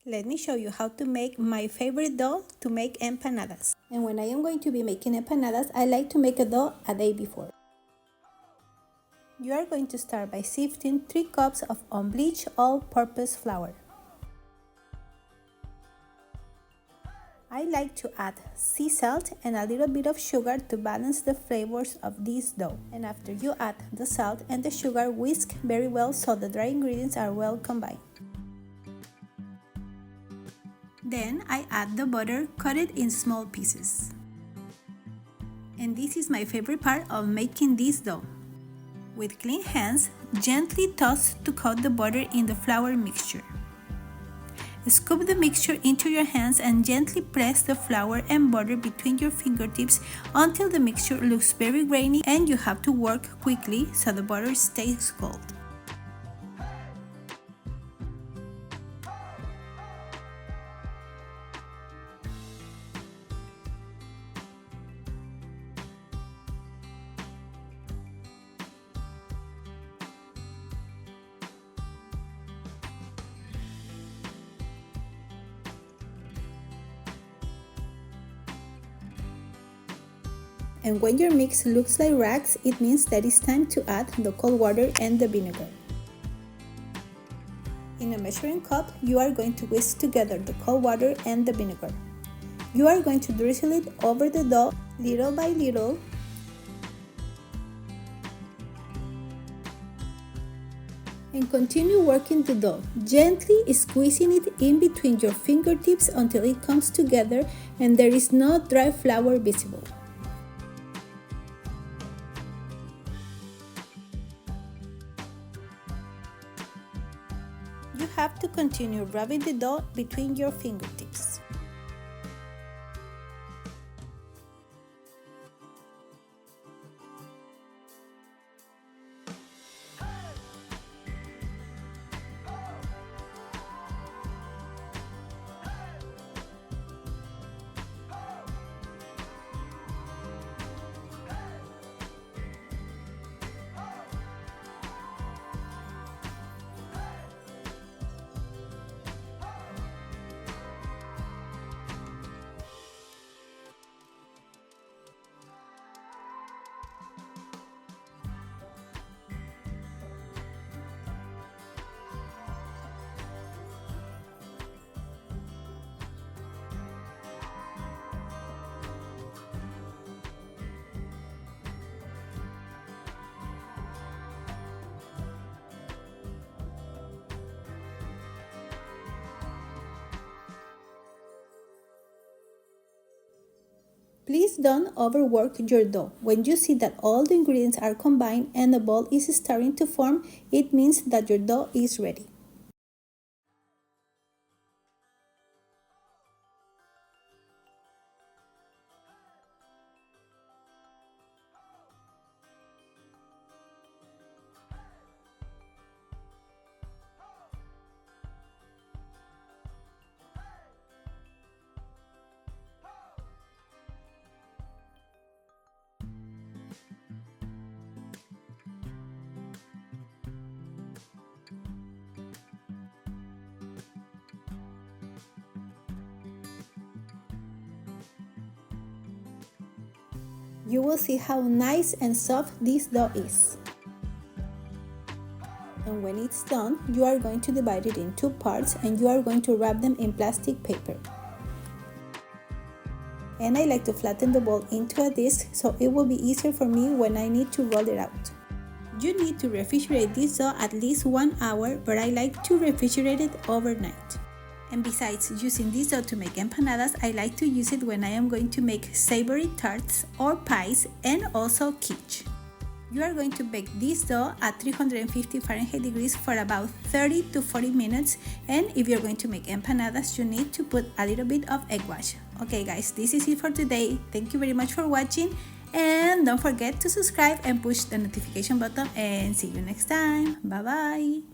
Let me show you how to make my favorite dough to make empanadas. And when I am going to be making empanadas, I like to make a dough a day before. You are going to start by sifting 3 cups of unbleached all-purpose flour. I like to add sea salt and a little bit of sugar to balance the flavors of this dough. And after you add the salt and the sugar, whisk very well so the dry ingredients are well combined. Then I add the butter, cut it in small pieces. And this is my favorite part of making this dough. With clean hands, gently toss to coat the butter in the flour mixture. Scoop the mixture into your hands and gently press the flour and butter between your fingertips until the mixture looks very grainy, and you have to work quickly so the butter stays cold. And when your mix looks like rags, it means that it's time to add the cold water and the vinegar. In a measuring cup, you are going to whisk together the cold water and the vinegar. You are going to drizzle it over the dough little by little. And continue working the dough, gently squeezing it in between your fingertips until it comes together and there is no dry flour visible. You have to continue rubbing the dough between your fingertips. Please don't overwork your dough. When you see that all the ingredients are combined and the ball is starting to form, it means that your dough is ready. You will see how nice and soft this dough is. And when it's done, you are going to divide it in 2 parts and you are going to wrap them in plastic paper. And I like to flatten the ball into a disc so it will be easier for me when I need to roll it out. You need to refrigerate this dough at least 1 hour, but I like to refrigerate it overnight. And besides using this dough to make empanadas, I like to use it when I am going to make savory tarts or pies and also quiche. You are going to bake this dough at 350 Fahrenheit degrees for about 30 to 40 minutes, and if you're going to make empanadas, you need to put a little bit of egg wash. Okay guys, this is it for today. Thank you very much for watching, and don't forget to subscribe and push the notification button, and see you next time. Bye bye.